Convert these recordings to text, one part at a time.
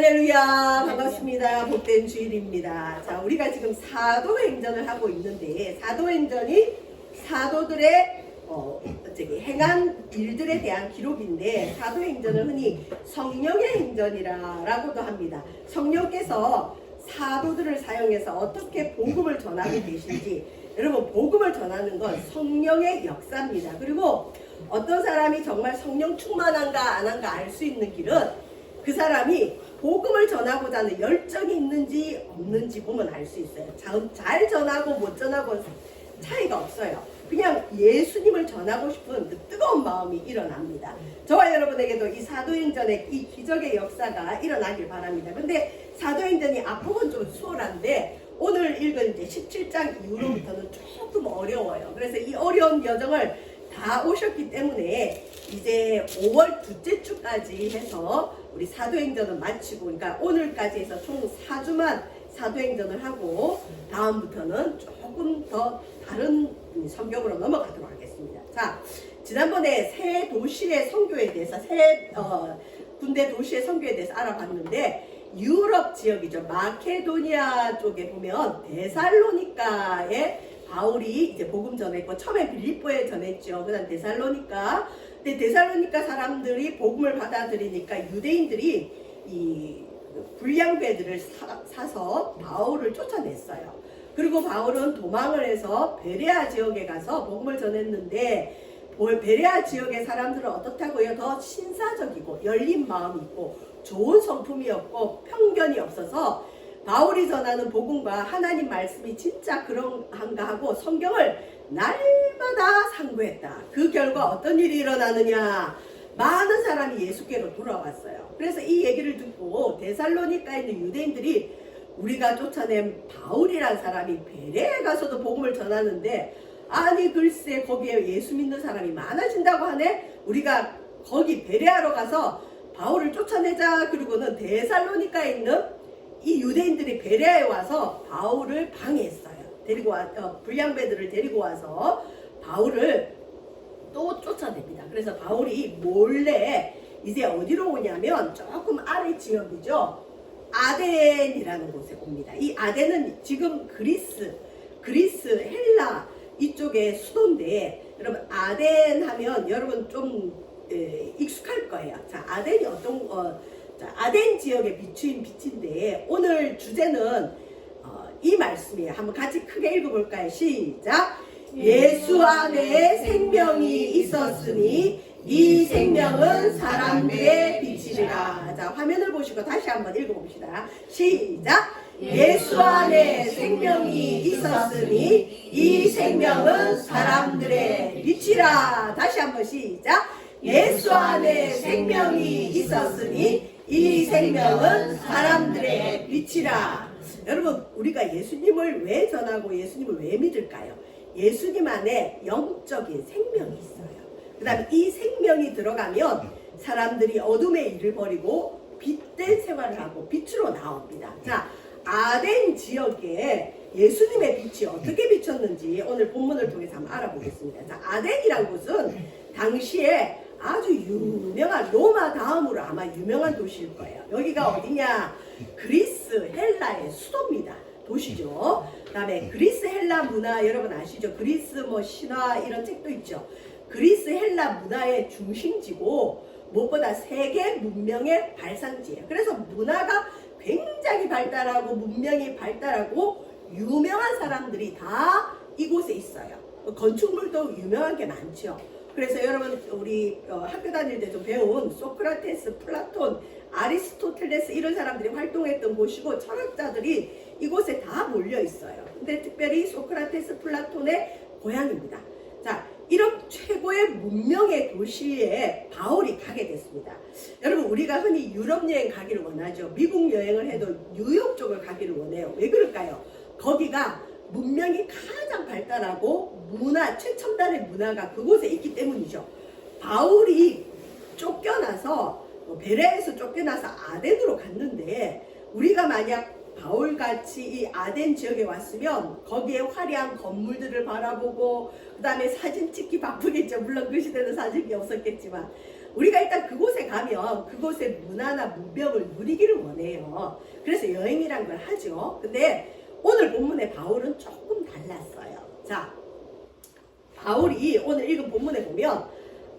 할렐루야, 반갑습니다. 복된 주일입니다. 자, 우리가 지금 사도행전을 하고 있는데, 사도행전이 사도들의 행한 일들에 대한 기록인데, 사도행전을 흔히 성령의 행전이라고도 합니다. 성령께서 사도들을 사용해서 어떻게 복음을 전하고 계신지, 여러분, 복음을 전하는 건 성령의 역사입니다. 그리고 어떤 사람이 정말 성령 충만한가 안 한가 알 수 있는 길은 그 사람이 복음을 전하고자 하는 열정이 있는지 없는지 보면 알 수 있어요. 잘 전하고 못 전하고 차이가 없어요. 그냥 예수님을 전하고 싶은 그 뜨거운 마음이 일어납니다. 저와 여러분에게도 이 사도행전의 이 기적의 역사가 일어나길 바랍니다. 근데 사도행전이 앞부분 좀 수월한데 오늘 읽은 이제 17장 이후로부터는 조금 어려워요. 그래서 이 어려운 여정을 다 오셨기 때문에 이제 5월 둘째 주까지 해서 우리 사도행전을 마치고, 그러니까 오늘까지 해서 총 4주만 사도행전을 하고 다음부터는 조금 더 다른 성경으로 넘어가도록 하겠습니다. 자, 지난번에 새 도시의 선교에 대해서 새 군대 도시의 선교에 대해서 알아봤는데, 유럽 지역이죠. 마케도니아 쪽에 보면 데살로니카에 바울이 이제 복음 전했고, 처음에 빌립보에 전했죠. 그 다음 데살로니카. 근데 데살로니카 사람들이 복음을 받아들이니까 유대인들이 이 불량배들을 사서 바울을 쫓아냈어요. 그리고 바울은 도망을 해서 베레아 지역에 가서 복음을 전했는데, 베레아 지역의 사람들은 어떻다고요? 더 신사적이고 열린 마음이 있고 좋은 성품이었고 편견이 없어서 바울이 전하는 복음과 하나님 말씀이 진짜 그런가 하고 성경을 날마다 상고했다. 그 결과 어떤 일이 일어나느냐? 많은 사람이 예수께로 돌아왔어요. 그래서 이 얘기를 듣고 데살로니카에 있는 유대인들이 우리가 쫓아낸 바울이라는 사람이 베레아에 가서도 복음을 전하는데, 아니 글쎄 거기에 예수 믿는 사람이 많아진다고 하네. 우리가 거기 베레아로 가서 바울을 쫓아내자. 그리고는 데살로니카에 있는 이 유대인들이 베레아에 와서 바울을 방해했어요. 불량배들을 데리고 와서 바울을 또 쫓아냅니다. 그래서 바울이 몰래 이제 어디로 오냐면 조금 아래 지역이죠. 아덴이라는 곳에 옵니다. 이 아덴은 지금 그리스, 헬라 이쪽의 수도인데, 여러분 아덴 하면 여러분 좀 익숙할 거예요. 자, 아덴이 아덴 지역에 비추인 빛인데, 오늘 주제는 이 말씀이에요. 한번 같이 크게 읽어볼까요? 시작! 예수 안에 생명이 있었으니 이 생명은 사람들의 빛이라. 자, 화면을 보시고 다시 한번 읽어봅시다. 시작! 예수 안에 생명이 있었으니 이 생명은 사람들의 빛이라. 다시 한번 시작! 예수 안에 생명이 있었으니 이 생명은 사람들의 빛이라. 여러분, 우리가 예수님을 왜 전하고 예수님을 왜 믿을까요? 예수님 안에 영적인 생명이 있어요. 그 다음에 이 생명이 들어가면 사람들이 어둠의 일을 버리고 빛된 생활을 하고 빛으로 나옵니다. 자, 아덴 지역에 예수님의 빛이 어떻게 비쳤는지 오늘 본문을 통해서 한번 알아보겠습니다. 자, 아덴이란 곳은 당시에 아주 유명한, 로마 다음으로 아마 유명한 도시일 거예요. 여기가 어디냐? 그리스, 헬라의 수도입니다. 도시죠. 그 다음에 그리스 헬라 문화 여러분 아시죠? 그리스 신화 이런 책도 있죠. 그리스 헬라 문화의 중심지고 무엇보다 세계 문명의 발상지예요. 그래서 문화가 굉장히 발달하고 문명이 발달하고 유명한 사람들이 다 이곳에 있어요. 건축물도 유명한 게 많죠. 그래서 여러분 우리 학교 다닐 때 좀 배운 소크라테스, 플라톤, 아리스토텔레스 이런 사람들이 활동했던 곳이고 철학자들이 이곳에 다 몰려 있어요. 근데 특별히 소크라테스, 플라톤의 고향입니다. 자, 이런 최고의 문명의 도시에 바울이 가게 됐습니다. 여러분, 우리가 흔히 유럽 여행 가기를 원하죠. 미국 여행을 해도 뉴욕 쪽을 가기를 원해요. 왜 그럴까요? 거기가 문명이 가장 발달하고 문화, 최첨단의 문화가 그곳에 있기 때문이죠. 바울이 쫓겨나서 베레아에서 쫓겨나서 아덴으로 갔는데, 우리가 만약 바울같이 이 아덴 지역에 왔으면 거기에 화려한 건물들을 바라보고 그 다음에 사진 찍기 바쁘겠죠. 물론 그 시대는 사진이 없었겠지만 우리가 일단 그곳에 가면 그곳의 문화나 문명을 누리기를 원해요. 그래서 여행이란 걸 하죠. 근데 오늘 본문의 바울은 조금 달랐어요. 자, 바울이 오늘 읽은 본문에 보면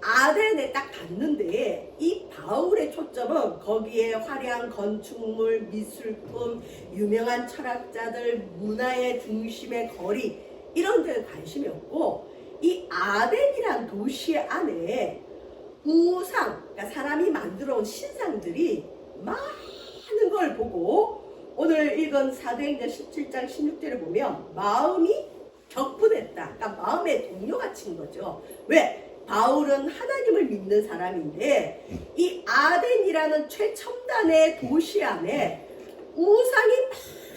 아덴에 딱 갔는데 이 바울의 초점은 거기에 화려한 건축물, 미술품, 유명한 철학자들, 문화의 중심의 거리 이런 데는 관심이 없고 이 아덴이란 도시 안에 우상, 그러니까 사람이 만들어 온 신상들이 많은 걸 보고 오늘 읽은 사도행전 17장 16절을 보면 마음이 격분했다. 그러니까 마음에 동요가 친 거죠. 왜? 바울은 하나님을 믿는 사람인데 이 아덴이라는 최첨단의 도시 안에 우상이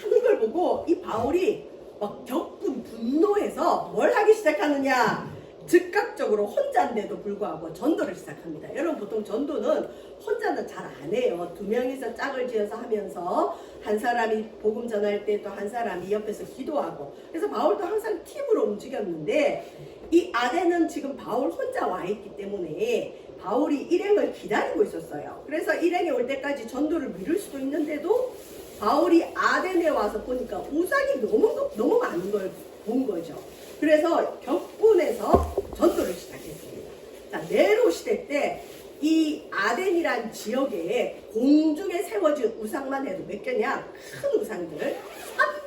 많은 걸 보고 이 바울이 막 격분, 분노해서 뭘 하기 시작하느냐? 즉각적으로 혼자인데도 불구하고 전도를 시작합니다. 여러분 보통 전도는 혼자는 잘 안 해요. 두 명이서 짝을 지어서 하면서 한 사람이 복음 전할 때 또 한 사람이 옆에서 기도하고 그래서 바울도 항상 팀으로 움직였는데 이 아덴은 지금 바울 혼자 와 있기 때문에 바울이 일행을 기다리고 있었어요. 그래서 일행이 올 때까지 전도를 미룰 수도 있는데도 바울이 아덴에 와서 보니까 우상이 너무 많은 걸 본 거죠. 그래서 격분해서 전도를 시작했습니다. 자, 네로 시대 때 이 아덴이란 지역에 공중에 세워진 우상만 해도 몇 개냐? 큰 우상들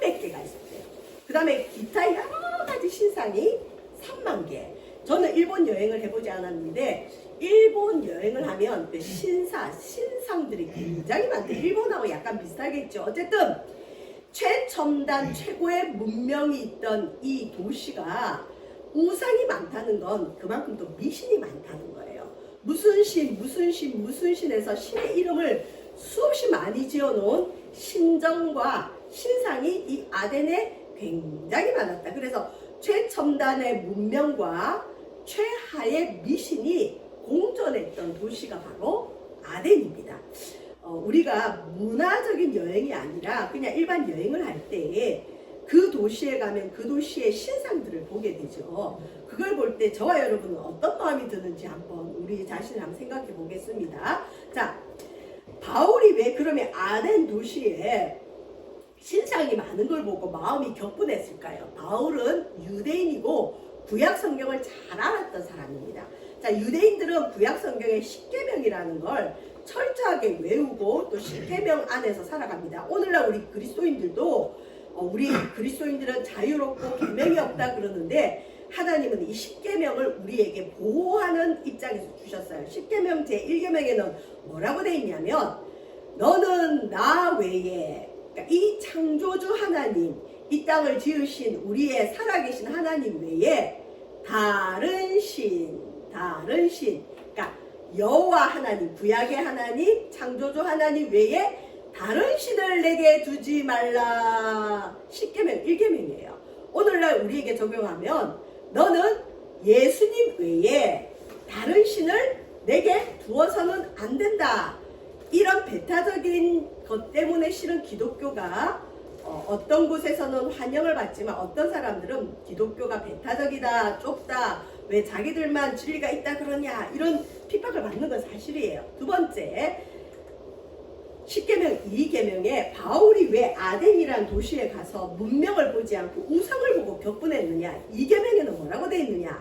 300개가 있었대요. 그 다음에 기타 여러 가지 신상이 3만 개. 저는 일본 여행을 해보지 않았는데 일본 여행을 하면 그 신상들이 굉장히 많대요. 일본하고 약간 비슷하겠죠. 어쨌든 최첨단 최고의 문명이 있던 이 도시가 우상이 많다는 건 그만큼 또 미신이 많다는 거예요. 무슨 신에서 신의 이름을 수없이 많이 지어놓은 신정과 신상이 이 아덴에 굉장히 많았다. 그래서 최첨단의 문명과 최하의 미신이 공존했던 도시가 바로 아덴입니다. 우리가 문화적인 여행이 아니라 그냥 일반 여행을 할 때 그 도시에 가면 그 도시의 신상들을 보게 되죠. 그걸 볼 때 저와 여러분은 어떤 마음이 드는지 한번 우리 자신을 한번 생각해 보겠습니다. 자, 바울이 왜 그러면 아덴 도시에 신상이 많은 걸 보고 마음이 격분했을까요? 바울은 유대인이고 구약 성경을 잘 알았던 사람입니다. 자, 유대인들은 구약 성경의 십계명이라는 걸 철저하게 외우고 또 십계명 안에서 살아갑니다. 오늘날 우리 그리스도인들도 우리 그리스도인들은 자유롭고 계명이 없다 그러는데 하나님은 이 십계명을 우리에게 보호하는 입장에서 주셨어요. 십계명 제1계명에는 뭐라고 되어 있냐면 너는 나 외에 그러니까 이 창조주 하나님 이 땅을 지으신 우리의 살아계신 하나님 외에 다른 신 그러니까 여호와 하나님 구약의 하나님 창조주 하나님 외에 다른 신을 내게 두지 말라. 10계명 1계명이에요. 오늘날 우리에게 적용하면 너는 예수님 외에 다른 신을 내게 두어서는 안 된다. 이런 배타적인 것 때문에 실은 기독교가 어떤 곳에서는 환영을 받지만 어떤 사람들은 기독교가 배타적이다, 좁다, 왜 자기들만 진리가 있다 그러냐 이런 핍박을 받는 건 사실이에요. 두 번째 10계명 2계명에 바울이 왜 아덴이라는 도시에 가서 문명을 보지 않고 우상을 보고 격분했느냐. 2계명에는 뭐라고 되어 있느냐.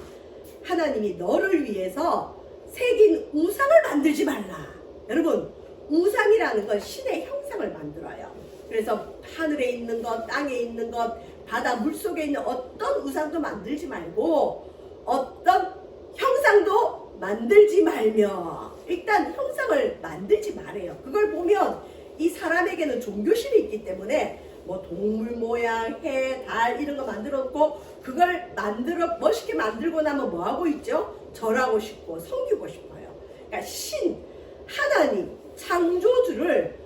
하나님이 너를 위해서 새긴 우상을 만들지 말라. 여러분 우상이라는 건 신의 형상을 만들어요. 그래서 하늘에 있는 것, 땅에 있는 것, 바다 물속에 있는 어떤 우상도 만들지 말고 어떤 형상도 만들지 말며 일단 형상을 만들지 말아요. 그걸 보면 이 사람에게는 종교심이 있기 때문에 뭐 동물 모양, 해, 달 이런 거 만들었고 그걸 멋있게 만들고 나면 뭐 하고 있죠? 절하고 싶고 섬기고 싶어요. 그러니까 신, 하나님, 창조주를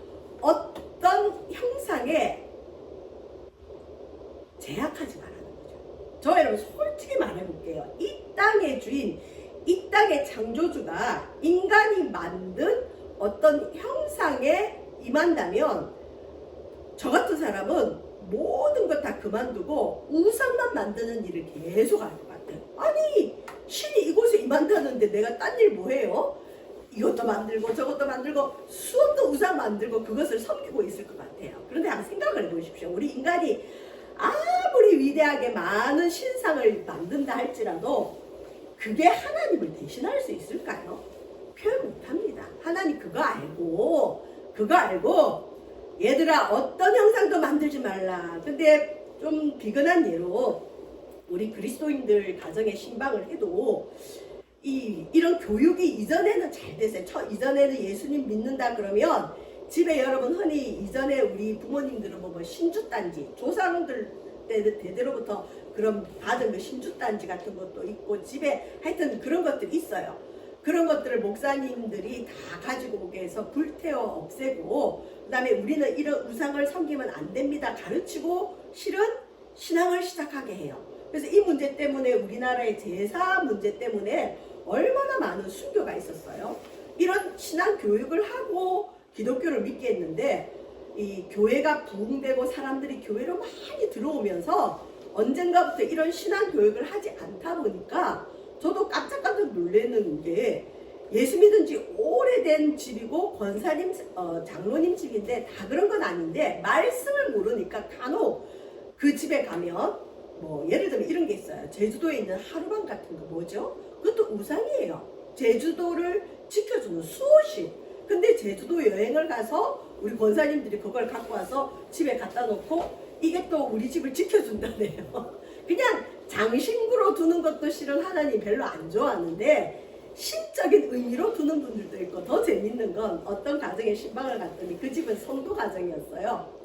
어떤 형상에 제약하지 말라는 거죠. 저 여러분 솔직히 말해볼게요. 이 땅의 주인, 이 땅의 창조주가 인간이 만든 어떤 형상에 임한다면 저 같은 사람은 모든 것 다 그만두고 우상만 만드는 일을 계속 할 것 같아요. 아니 신이 이곳에 임한다는데 내가 딴 일 뭐 해요? 이것도 만들고 저것도 만들고 수업도 우상 만들고 그것을 섬기고 있을 것 같아요. 그런데 한번 생각을 해보십시오. 우리 인간이 아무리 위대하게 많은 신상을 만든다 할지라도 그게 하나님을 대신할 수 있을까요? 표현 못합니다. 하나님 그거 알고 얘들아 어떤 형상도 만들지 말라. 근데 좀 비근한 예로 우리 그리스도인들 가정에 신방을 해도 이런 교육이 이전에는 잘 됐어요. 이전에는 예수님 믿는다 그러면 집에 여러분 흔히 이전에 우리 부모님들은 뭐 신주단지 조상들 대대로부터 그런 받은 그 신주단지 같은 것도 있고 집에 하여튼 그런 것들이 있어요. 그런 것들을 목사님들이 다 가지고 오게 해서 불태워 없애고 그 다음에 우리는 이런 우상을 섬기면 안 됩니다 가르치고 실은 신앙을 시작하게 해요. 그래서 이 문제 때문에 우리나라의 제사 문제 때문에 얼마나 많은 순교가 있었어요. 이런 신앙 교육을 하고 기독교를 믿게 했는데 이 교회가 부흥되고 사람들이 교회로 많이 들어오면서 언젠가부터 이런 신앙 교육을 하지 않다 보니까 저도 깜짝깜짝 놀라는 게 예수 믿은 지 오래된 집이고 권사님, 장로님 집인데 다 그런 건 아닌데 말씀을 모르니까 간혹 그 집에 가면 뭐 예를 들면 이런 게 있어요. 제주도에 있는 하루방 같은 거 뭐죠? 그것도 우상이에요. 제주도를 지켜주는 수호신. 근데 제주도 여행을 가서 우리 권사님들이 그걸 갖고 와서 집에 갖다 놓고 이게 또 우리 집을 지켜준다네요. 그냥 장신구로 두는 것도 실은 하나님 별로 안 좋아하는데 신적인 의미로 두는 분들도 있고 더 재밌는 건 어떤 가정에 신방을 갔더니 그 집은 성도 가정이었어요.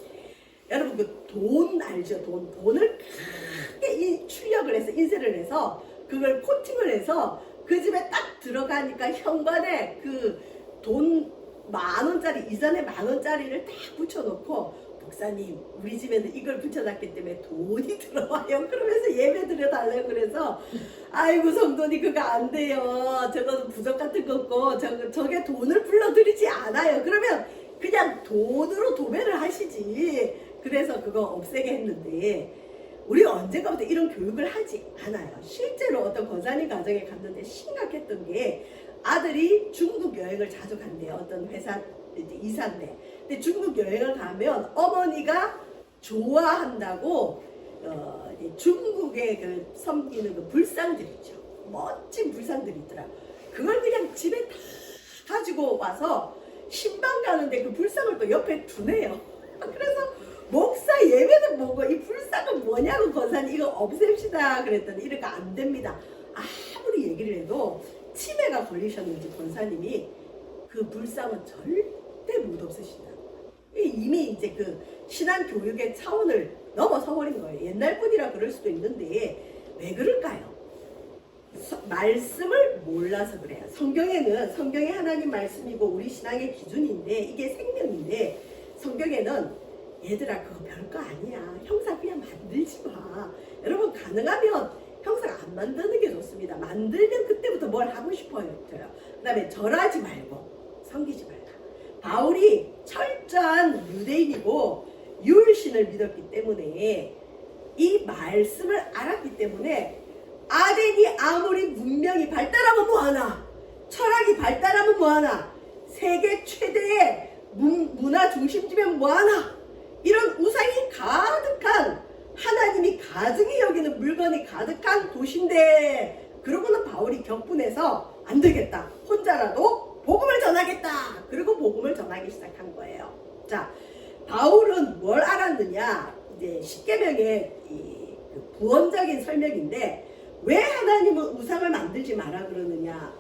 여러분 그 돈 알죠? 돈을 크게 출력을 해서 인쇄를 해서 그걸 코팅을 해서 그 집에 딱 들어가니까 현관에 그 돈 10,000원짜리 이전에 10,000원짜리를 딱 붙여놓고 목사님 우리 집에는 이걸 붙여놨기 때문에 돈이 들어와요. 그러면서 예배 드려달래요. 그래서 아이고 성도님 그거 안 돼요. 저거 부적 같은 거 없고 저게 돈을 불러드리지 않아요. 그러면 그냥 돈으로 도배를 하시지. 그래서 그거 없애게 했는데 우리가 언젠가부터 이런 교육을 하지 않아요. 실제로 어떤 권사님 가정에 갔는데 심각했던 게 아들이 중국 여행을 자주 간대요. 어떤 회사 이제 이사인데. 근데 중국 여행을 가면 어머니가 좋아한다고 중국의 그 섬기는 그 불상들 있죠. 멋진 불상들이 있더라. 그걸 그냥 집에 다 가지고 와서 신방 가는데 그 불상을 또 옆에 두네요. 그래서 목사 예배는 뭐고 이 불상은 뭐냐고 권사님 이거 없앱시다 그랬더니 이렇게 안 됩니다. 아무리 얘기를 해도 치매가 걸리셨는지 권사님이 그 불상은 절대 못 없애신다. 이미 이제 그 신앙 교육의 차원을 넘어서 버린 거예요. 옛날 분이라 그럴 수도 있는데 왜 그럴까요? 말씀을 몰라서 그래요. 성경이 하나님 말씀이고 우리 신앙의 기준인데 이게 생명인데 성경에는 얘들아 그거 별거 아니야. 형상 그냥 만들지 마. 여러분 가능하면 형상 안 만드는 게 좋습니다. 만들면 그때부터 뭘 하고 싶어요. 그 다음에 절하지 말고 섬기지 말라. 바울이 철저한 유대인이고 율신을 믿었기 때문에 이 말씀을 알았기 때문에 아덴이 아무리 문명이 발달하면 뭐하나 철학이 발달하면 뭐하나 세계 최대의 문화 중심지면 뭐하나 이런 우상이 가득한 하나님이 가증히 여기는 물건이 가득한 도시인데 그러고는 바울이 격분해서 안 되겠다. 혼자라도 복음을 전하겠다. 그리고 복음을 전하기 시작한 거예요. 자, 바울은 뭘 알았느냐? 이제 십계명의 그 부언적인 설명인데 왜 하나님은 우상을 만들지 마라 그러느냐?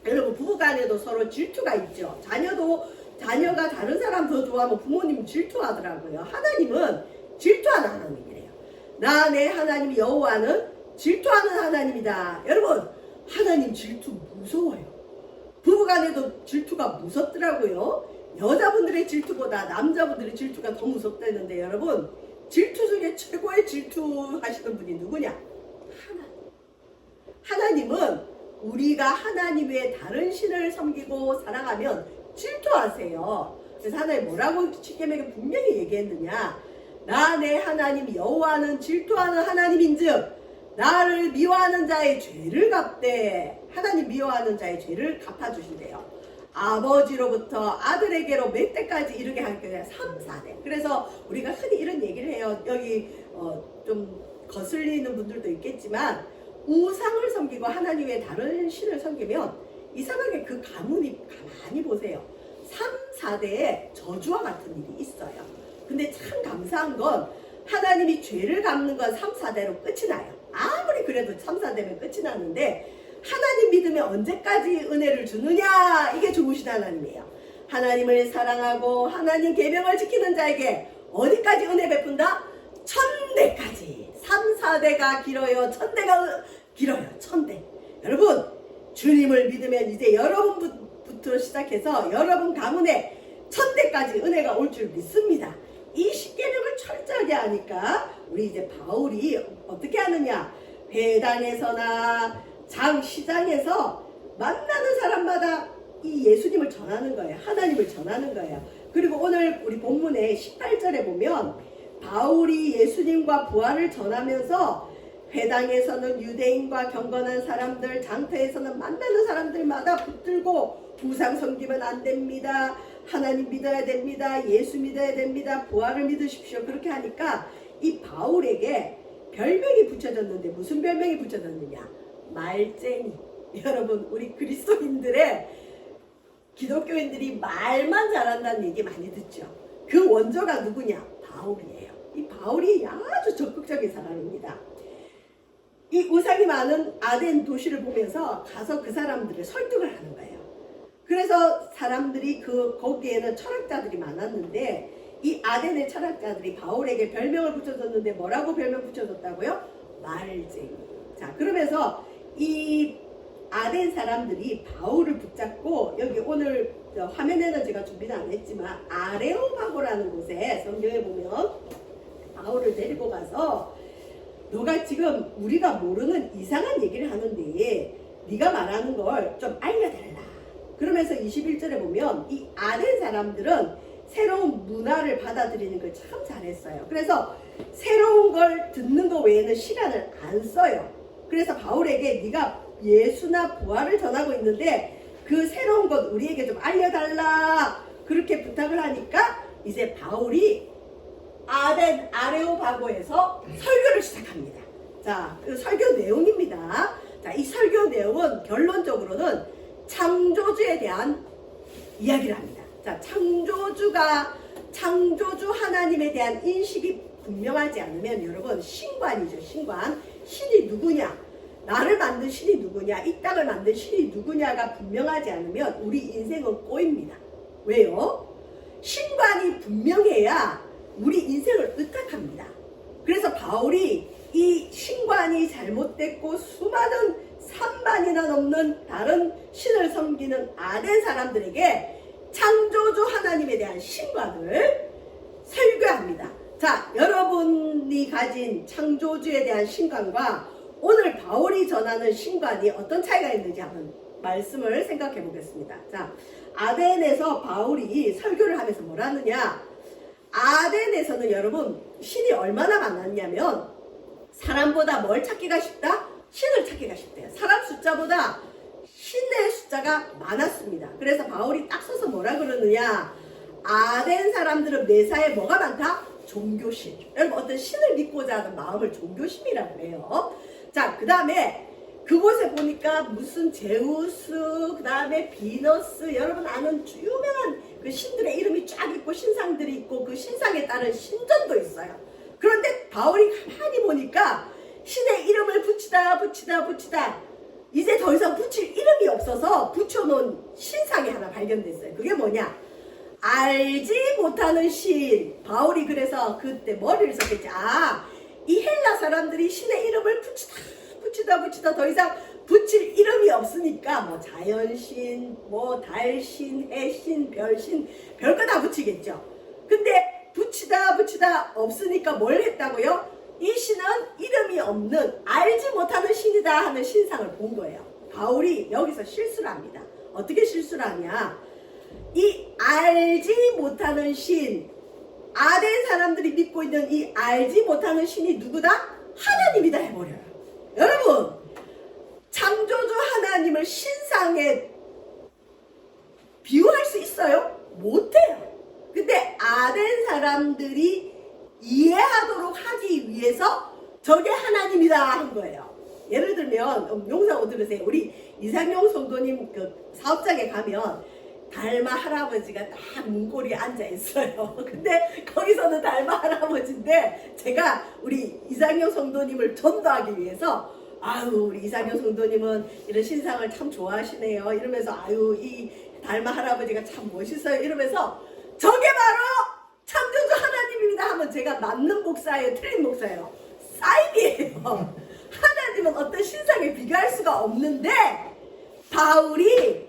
여러분 부부간에도 서로 질투가 있죠. 자녀가 다른 사람 더 좋아하면 부모님 질투하더라고요. 하나님은 질투하는 하나님이래요. 나 내 하나님 여호와는 질투하는 하나님이다. 여러분 하나님 질투 무서워요. 부부간에도 질투가 무섭더라고요. 여자분들의 질투보다 남자분들의 질투가 더 무섭다는데 여러분 질투 중에 최고의 질투하시는 분이 누구냐? 하나님은 우리가 하나님 외에 다른 신을 섬기고 사랑하면 질투하세요. 그래서 하나님 뭐라고 십계명에 분명히 얘기했느냐? 나 내 하나님 여호와는 질투하는 하나님인즉 나를 미워하는 자의 죄를 갚되 하나님 미워하는 자의 죄를 갚아주신대요. 아버지로부터 아들에게로 몇 대까지 이르게 할 거냐? 3, 4대. 그래서 우리가 흔히 이런 얘기를 해요. 여기 좀 거슬리는 분들도 있겠지만 우상을 섬기고 하나님 외에 다른 신을 섬기면 이상하게 그 가문이 가만히 보세요. 3, 4대에 저주와 같은 일이 있어요. 근데 참 감사한 건 하나님이 죄를 갚는 건 3, 4대로 끝이 나요. 아무리 그래도 3, 4대면 끝이 나는데 하나님 믿으면 언제까지 은혜를 주느냐? 이게 좋으신 하나님이에요. 하나님을 사랑하고 하나님 계명을 지키는 자에게 어디까지 은혜 베푼다? 1000대까지. 3, 4대가 길어요. 1000대가 길어요. 1000대. 여러분, 주님을 믿으면 이제 여러분부터 시작해서 여러분 가문에 1000대까지 은혜가 올 줄 믿습니다. 이 십계명을 철저하게 하니까 우리 이제 바울이 어떻게 하느냐? 회당에서나 시장에서 만나는 사람마다 이 예수님을 전하는 거예요. 하나님을 전하는 거예요. 그리고 오늘 우리 본문의 18절에 보면 바울이 예수님과 부활을 전하면서 회당에서는 유대인과 경건한 사람들, 장터에서는 만나는 사람들마다 붙들고 우상 섬기면 안 됩니다. 하나님 믿어야 됩니다. 예수 믿어야 됩니다. 부활을 믿으십시오. 그렇게 하니까 이 바울에게 별명이 붙여졌는데 무슨 별명이 붙여졌느냐? 말쟁이. 여러분, 우리 그리스도인들의 기독교인들이 말만 잘한다는 얘기 많이 듣죠. 그 원조가 누구냐? 바울이에요. 이 바울이 아주 적극적인 사람입니다. 이 우상이 많은 아덴 도시를 보면서 가서 그 사람들을 설득을 하는 거예요. 그래서 사람들이 거기에는 철학자들이 많았는데 이 아덴의 철학자들이 바울에게 별명을 붙여줬는데 뭐라고 별명 붙여줬다고요? 말쟁이. 자, 그러면서 이 아덴 사람들이 바울을 붙잡고 여기 오늘 화면에는 제가 준비는 안 했지만 아레오파고라는 곳에 성경에 보면 바울을 데리고 가서 너가 지금 우리가 모르는 이상한 얘기를 하는데 네가 말하는 걸 좀 알려달라. 그러면서 21절에 보면 이 아덴 사람들은 새로운 문화를 받아들이는 걸 참 잘했어요. 그래서 새로운 걸 듣는 거 외에는 시간을 안 써요. 그래서 바울에게 네가 예수나 부활을 전하고 있는데 그 새로운 것 우리에게 좀 알려달라. 그렇게 부탁을 하니까 이제 바울이 아덴 아레오바고에서 설교를 시작합니다. 자, 그 설교 내용입니다. 자, 이 설교 내용은 결론적으로는 창조주에 대한 이야기를 합니다. 자, 창조주 하나님에 대한 인식이 분명하지 않으면 여러분 신관이죠. 신관. 신이 누구냐? 나를 만든 신이 누구냐? 이 땅을 만든 신이 누구냐가 분명하지 않으면 우리 인생은 꼬입니다. 왜요? 신관이 분명해야 우리 인생을 의탁합니다. 그래서 바울이 이 신관이 잘못됐고 수많은 3만이나 넘는 다른 신을 섬기는 아덴 사람들에게 창조주 하나님에 대한 신관을 설교합니다. 자, 여러분이 가진 창조주에 대한 신관과 오늘 바울이 전하는 신관이 어떤 차이가 있는지 한번 말씀을 생각해 보겠습니다. 자, 아덴에서 바울이 설교를 하면서 뭘 하느냐? 아덴에서는 여러분 신이 얼마나 많았냐면 사람보다 뭘 찾기가 쉽다? 신을 찾기가 쉽대요. 사람 숫자보다 신의 숫자가 많았습니다. 그래서 바울이 딱 써서 뭐라 그러느냐? 아덴 사람들은 매사에 뭐가 많다? 종교심. 여러분 어떤 신을 믿고자 하는 마음을 종교심이라고 해요. 자, 그 다음에 그곳에 보니까 무슨 제우스, 그 다음에 비너스, 여러분 아는 유명한 그 신들의 이름이 쫙 있고 신상들이 있고 그 신상에 따른 신전도 있어요. 그런데 바울이 가만히 보니까 신의 이름을 붙이다 이제 더 이상 붙일 이름이 없어서 붙여놓은 신상이 하나 발견됐어요. 그게 뭐냐? 알지 못하는 신. 바울이 그래서 그때 머리를 썼겠지. 이 헬라 사람들이 신의 이름을 붙이다 더 이상 붙일 이름이 없으니까 뭐 자연신, 뭐 달신, 해신, 별신, 별거 다 붙이겠죠. 근데 붙이다 없으니까 뭘 했다고요? 이 신은 이름이 없는 알지 못하는 신이다 하는 신상을 본 거예요. 바울이 여기서 실수를 합니다. 어떻게 실수를 하냐? 이 알지 못하는 신, 아덴 사람들이 믿고 있는 이 알지 못하는 신이 누구다? 하나님이다 해버려요. 여러분, 창조주 하나님을 신상에 비유할 수 있어요? 못해요. 근데 아덴 사람들이 이해하도록 하기 위해서 저게 하나님이다 한 거예요. 예를 들면 용사고 들으세요. 우리 이상용 성도님 그 사업장에 가면 달마 할아버지가 딱 문고리에 앉아 있어요. 근데 거기서는 달마 할아버지인데 제가 우리 이상용 성도님을 전도하기 위해서 아유 우리 이상용 성도님은 이런 신상을 참 좋아하시네요 이러면서 아유 이 달마 할아버지가 참 멋있어요 이러면서 저게 바로 창조주 하나님입니다 하면 제가 맞는 목사예요 틀린 목사예요? 사이비예요. 하나님은 어떤 신상에 비교할 수가 없는데 바울이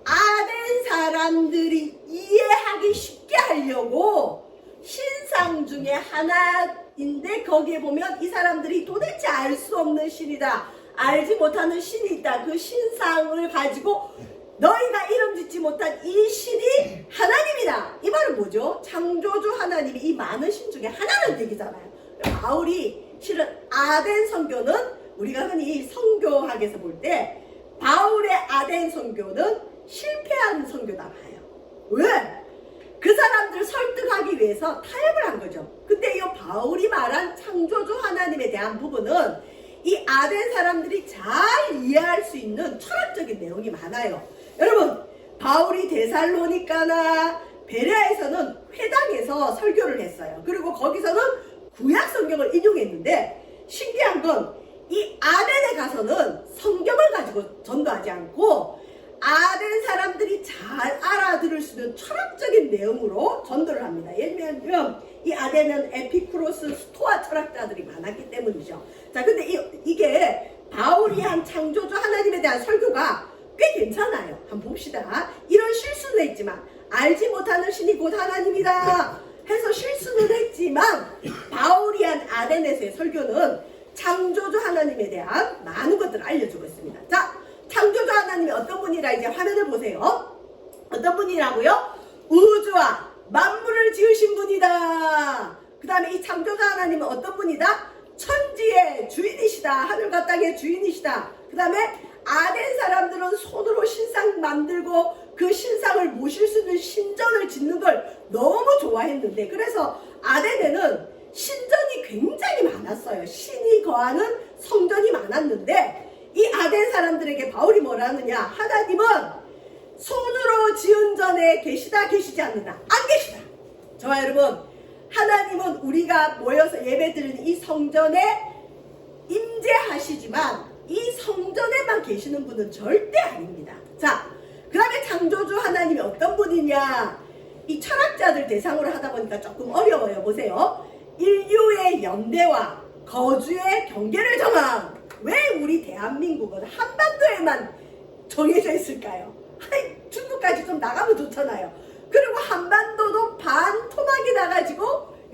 아덴 사람들이 이해하기 쉽게 하려고 신상 중에 하나인데 거기에 보면 이 사람들이 도대체 알 수 없는 신이다 알지 못하는 신이 있다 그 신상을 가지고 너희가 이름 짓지 못한 이 신이 하나님이다 이 말은 뭐죠? 창조주 하나님이 이 많은 신 중에 하나라는 얘기잖아요. 바울이 실은 아덴 선교는 우리가 흔히 선교학에서 볼 때 바울의 아덴 선교는 실패한 선교다 봐요. 왜? 그 사람들을 설득하기 위해서 타협을 한 거죠. 근데 이 바울이 말한 창조주 하나님에 대한 부분은 이 아덴 사람들이 잘 이해할 수 있는 철학적인 내용이 많아요. 여러분 바울이 데살로니가나 베레아에서는 회당에서 설교를 했어요. 그리고 거기서는 구약 성경을 인용했는데 신기한 건 이 아덴에 가서는 성경을 가지고 전도하지 않고 아덴 사람들이 잘 알아들을 수 있는 철학적인 내용으로 전도를 합니다. 예를 들면 이 아덴은 에피쿠로스, 스토아 철학자들이 많았기 때문이죠. 자, 근데 이게 바울이 한 창조주 하나님에 대한 설교가 꽤 괜찮아요. 한번 봅시다. 이런 실수는 했지만 알지 못하는 신이 곧 하나님이다 해서 실수는 했지만 바울이 한 아덴에서의 설교는 창조주 하나님에 대한 많은 것들을 알려주고 있습니다. 자, 창조주 하나님이 어떤 분이라 이제 화면을 보세요. 어떤 분이라고요? 우주와 만물을 지으신 분이다. 그 다음에 이 창조주 하나님은 어떤 분이다? 천지의 주인이시다. 하늘과 땅의 주인이시다. 그 다음에 아덴 사람들은 손으로 신상 만들고 그 신상을 모실 수 있는 신전을 짓는 걸 너무 좋아했는데 그래서 아덴에는 신전이 굉장히 많았어요. 신이 거하는 성전이 많았는데 이 아덴 사람들에게 바울이 뭐라 하느냐 하나님은 손으로 지은 전에 계시다 계시지 않는다 안 계시다. 저와 여러분 하나님은 우리가 모여서 예배드리는 이 성전에 임재하시지만 이 성전에만 계시는 분은 절대 아닙니다. 자, 그 다음에 창조주 하나님이 어떤 분이냐 이 철학자들 대상으로 하다 보니까 조금 어려워요. 보세요. 인류의 연대와 거주의 경계를 정함. 왜 우리 대한민국은 한반도에만 정해져 있을까요? 중국까지 좀 나가면 좋잖아요. 그리고 한반도도 반 토막이 나가지고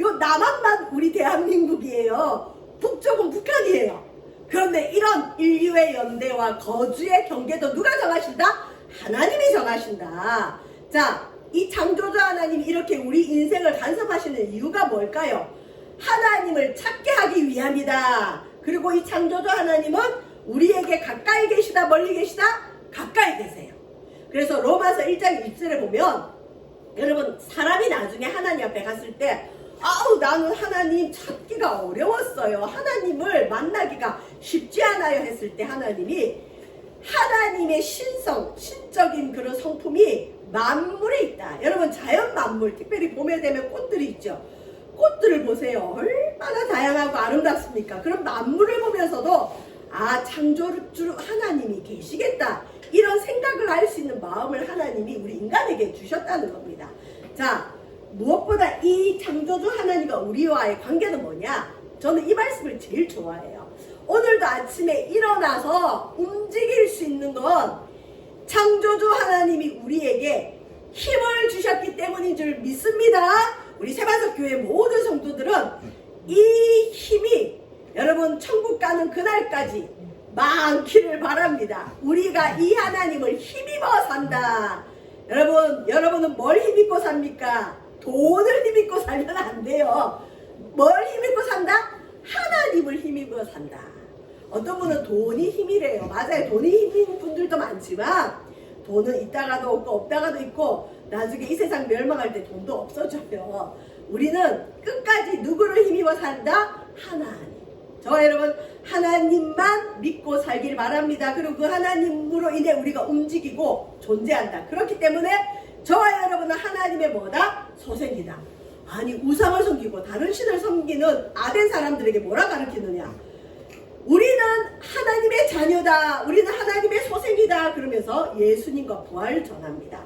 요 남한만 우리 대한민국이에요. 북쪽은 북한이에요. 그런데 이런 인류의 연대와 거주의 경계도 누가 정하신다? 하나님이 정하신다. 자, 이 창조주 하나님이 이렇게 우리 인생을 간섭하시는 이유가 뭘까요? 하나님을 찾게 하기 위함이다. 그리고 이 창조주 하나님은 우리에게 가까이 계시다 멀리 계시다? 가까이 계세요. 그래서 로마서 1장 1절에 보면 여러분 사람이 나중에 하나님 앞에 갔을 때 아우 나는 하나님 찾기가 어려웠어요. 하나님을 만나기가 쉽지 않아요 했을 때 하나님이 하나님의 신성, 신적인 그런 성품이 만물에 있다. 여러분 자연 만물, 특별히 봄에 되면 꽃들이 있죠. 꽃들을 보세요. 얼마나 다양하고 아름답습니까? 그럼 만물을 보면서도 아 창조주 하나님이 계시겠다. 이런 생각을 할 수 있는 마음을 하나님이 우리 인간에게 주셨다는 겁니다. 자, 무엇보다 이 창조주 하나님과 우리와의 관계는 뭐냐? 저는 이 말씀을 제일 좋아해요. 오늘도 아침에 일어나서 움직일 수 있는 건 창조주 하나님이 우리에게 힘을 주셨기 때문인 줄 믿습니다. 우리 세반석 교회 모든 성도들은 이 힘이 여러분 천국 가는 그날까지 많기를 바랍니다. 우리가 이 하나님을 힘입어 산다. 여러분은 뭘 힘입고 삽니까? 돈을 힘입고 살면 안 돼요. 뭘 힘입고 산다? 하나님을 힘입어 산다. 어떤 분은 돈이 힘이래요. 맞아요. 돈이 힘인 분들도 많지만 돈은 있다가도 없고 없다가도 있고 나중에 이 세상 멸망할 때 돈도 없어져요. 우리는 끝까지 누구를 힘입어 산다? 하나님. 저와 여러분 하나님만 믿고 살길 바랍니다. 그리고 그 하나님으로 인해 우리가 움직이고 존재한다. 그렇기 때문에 저와 여러분은 하나님의 뭐다? 소생이다. 아니 우상을 섬기고 다른 신을 섬기는 아덴 사람들에게 뭐라 가르치느냐? 우리는 하나님의 자녀다. 우리는 하나님의 소생이다. 그러면서 예수님과 부활을 전합니다.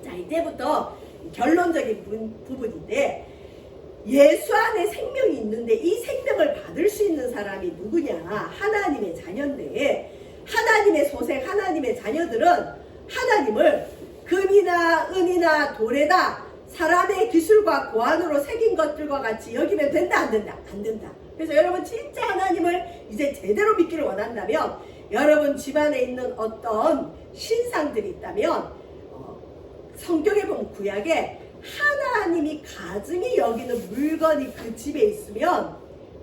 자, 이제부터 결론적인 부분인데 예수 안에 생명이 있는데 이 생명을 받을 수 있는 사람이 누구냐? 하나님의 자녀인데 하나님의 소생, 하나님의 자녀들은 하나님을 금이나 은이나 돌에다 사람의 기술과 고안으로 새긴 것들과 같이 여기면 된다 안 된다? 안 된다. 그래서 여러분 진짜 하나님을 이제 제대로 믿기를 원한다면 여러분 집안에 있는 어떤 신상들이 있다면 성경에 보면 구약에 하나님이 가증히 여기는 물건이 그 집에 있으면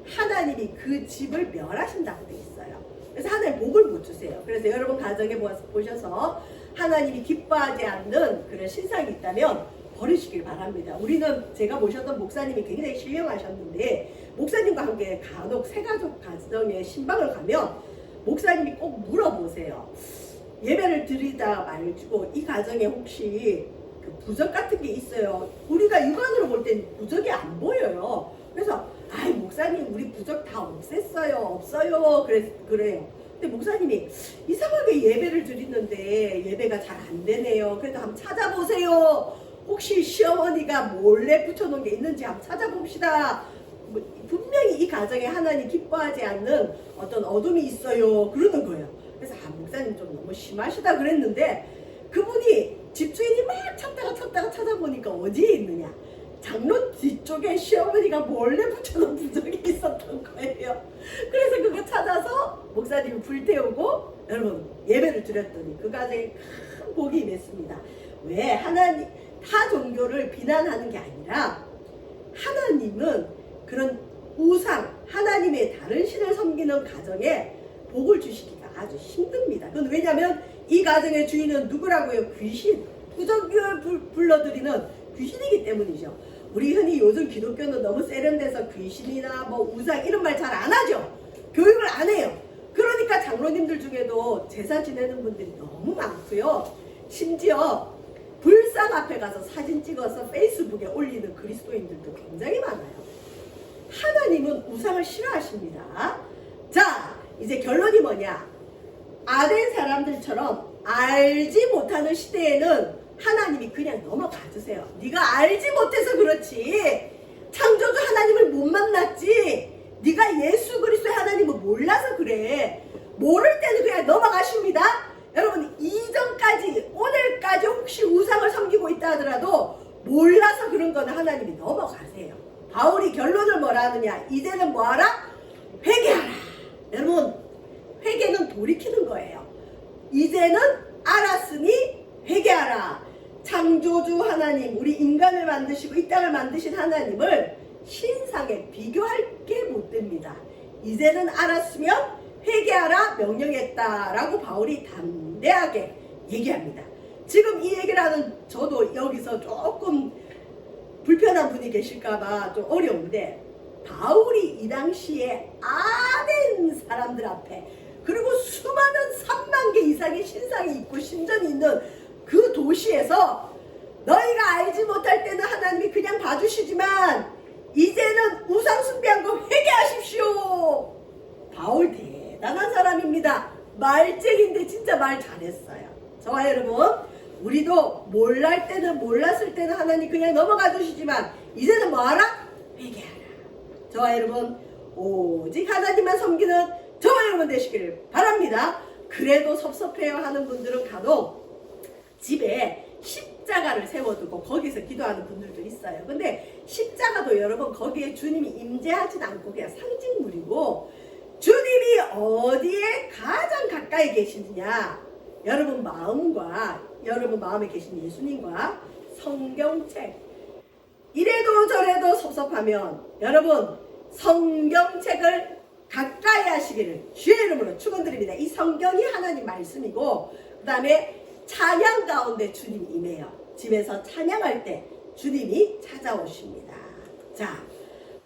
하나님이 그 집을 멸하신다고 되어 있어요. 그래서 하나님 복을 못 주세요. 그래서 여러분 가정에 보셔서 하나님이 기뻐하지 않는 그런 신상이 있다면 버리시길 바랍니다. 우리는 제가 모셨던 목사님이 굉장히 신령하셨는데 목사님과 함께 간혹 새가족 가정에 신방을 가면 목사님이 꼭 물어보세요. 예배를 드리다 말고 이 가정에 혹시 그 부적 같은 게 있어요. 우리가 육안으로 볼 땐 부적이 안 보여요. 그래서 아이 목사님 우리 부적 다 없앴어요. 없어요. 그래요. 근데 목사님이 이상하게 예배를 드리는데 예배가 잘 안 되네요. 그래도 한번 찾아보세요. 혹시 시어머니가 몰래 붙여놓은 게 있는지 한번 찾아봅시다. 분명히 이 가정에 하나님 기뻐하지 않는 어떤 어둠이 있어요. 그러는 거예요. 그래서 목사님 좀 너무 심하시다 그랬는데 그분이 집주인이 막 찾다가 찾아보니까 어디에 있느냐. 장로 뒤쪽에 시어머니가 몰래 붙여놓은 부적이 있었던 거예요. 그래서 그거 찾아서 목사님이 불태우고 여러분 예배를 드렸더니 그 가정에 큰 복이 임했습니다. 왜? 하나님 타 종교를 비난하는 게 아니라 하나님은 그런 우상, 하나님의 다른 신을 섬기는 가정에 복을 주시기가 아주 힘듭니다. 그건 왜냐하면 이 가정의 주인은 누구라고요? 귀신, 부적을 불러들이는 귀신이기 때문이죠. 우리 흔히 요즘 기독교는 너무 세련돼서 귀신이나 뭐 우상 이런 말 잘 안 하죠. 교육을 안 해요. 그러니까 장로님들 중에도 제사 지내는 분들이 너무 많고요. 심지어 불상 앞에 가서 사진 찍어서 페이스북에 올리는 그리스도인들도 굉장히 많아요. 하나님은 우상을 싫어하십니다. 자, 이제 결론이 뭐냐? 아덴 사람들처럼 알지 못하는 시대에는 하나님이 그냥 넘어가 주세요. 네가 알지 못해서 그렇지. 창조주 하나님을 못 만났지. 네가 예수 그리스도의 하나님을 몰라서 그래. 모를 때는 그냥 넘어가십니다. 여러분 이전까지 오늘까지 혹시 우상을 섬기고 있다 하더라도 몰라서 그런 거는 하나님이 넘어가세요. 바울이 결론을 뭐라 하느냐? 이제는 뭐하라? 회개하라. 여러분 회개는 돌이키는 거예요. 이제는 알았으니 회개하라. 창조주 하나님, 우리 인간을 만드시고 이 땅을 만드신 하나님을 신상에 비교할 게 못 됩니다. 이제는 알았으면 회개하라 명령했다라고 바울이 담대하게 얘기합니다. 지금 이 얘기를 하는 저도 여기서 조금 불편한 분이 계실까봐 좀 어려운데 바울이 이 당시에 아덴 사람들 앞에 그리고 수많은 3만 개 이상의 신상이 있고 신전이 있는 그 도시에서 너희가 알지 못할 때는 하나님이 그냥 봐주시지만 이제는 우상 숭배한 거 회개하십시오. 바울 대단한 사람입니다. 말쟁인데 진짜 말 잘했어요. 저와 여러분 우리도 몰랄 때는 몰랐을 때는 하나님 그냥 넘어가 주시지만 이제는 뭐하라? 회개하라. 저와 여러분 오직 하나님만 섬기는 저와 여러분 되시기를 바랍니다. 그래도 섭섭해요 하는 분들은 간혹 집에 십자가를 세워두고 거기서 기도하는 분들도 있어요. 근데 십자가도 여러분 거기에 주님이 임재하진 않고 그냥 상징물이고 주님이 어디에 가장 가까이 계시느냐? 여러분 마음과 여러분 마음에 계신 예수님과 성경책. 이래도 저래도 섭섭하면 여러분 성경책을 가까이 하시기를 주의 이름으로 축원드립니다. 이 성경이 하나님 말씀이고 그 다음에 찬양 가운데 주님 임해요. 집에서 찬양할 때 주님이 찾아오십니다. 자,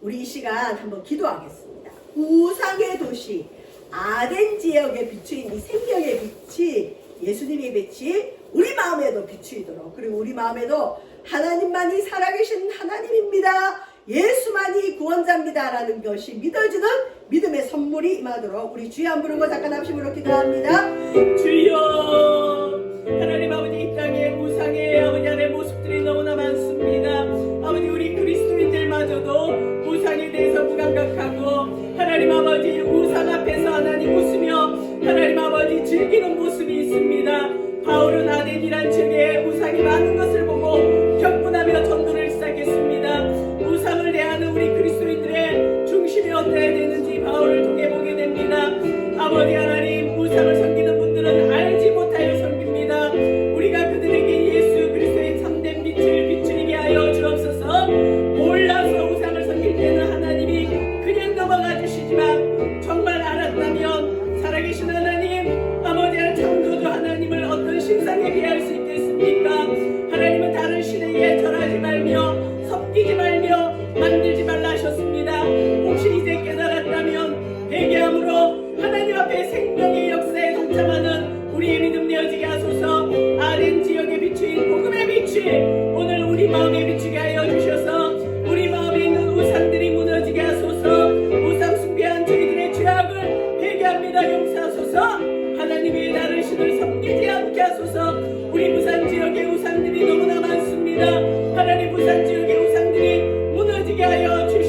우리 이 시간 한번 기도하겠습니다. 우상의 도시 아덴 지역에 비추인 이 생명의 빛이, 예수님의 빛이 우리 마음에도 비추이도록, 그리고 우리 마음에도 하나님만이 살아계신 하나님입니다, 예수만이 구원자입니다 라는 것이 믿어지는 믿음의 선물이 임하도록 우리 주여 한 부르고 잠깐 합심으로 기도합니다. 주여, 하나님 아버지, 이 땅에 우상의 아버지 안의 모습들이 너무나 많습니다. 아버지, 우리 그리스도인들마저도 우상에 대해서 무감각하고 하나님 아버지 우상 앞에서 하나님 웃으며 하나님 아버지 즐기는 모습이 있습니다. 바울은 아덴이란 지역에 우상이 많은 것을 보고 격분하며 전도를 시작했습니다. 우상을 대하는 우리 그리스도인들의 중심이 어떠해야 되는지 바울을 통해 보게 됩니다. 아버지 하나님, 우상을 섬기는 분들은 알지 못하여 섬깁니다. 우리가 그들에게 예수 그리스도의 참된 빛을 비추게 하여 주옵소서. 몰라서 우상을 섬길 때는 하나님이 그냥 넘어가 주시지만 정말 알았다면 살아계신 하나님, 아버지 창조주 하나님을 어떤 신상에 비할 수 있겠습니까? 하나님은 다른 신에게 절하지 말며 섬기지 말며 만들지 말라 하셨습니다. 혹시 이제 깨달았다면 회개함으로 하나님 앞에 생명의 역사에 동참하는 우리의 믿음 되어지게 하소서. 아덴 지역에 비추인 복음의 빛이 오늘 우리 마음에 비추게 하여 주셔서 우리 마음에 있는 우상들이 무너지게 하소서. 우상 숭배한 저희들의 죄악을 회개합니다. 용서하소서. 하나님의 다른 신을 섬기지 않게 하소서. 우리 부산 지역의 우상들이 너무나 많습니다. 하나님, 부산 지역의 우상들이 무너지게 하여 주옵소서.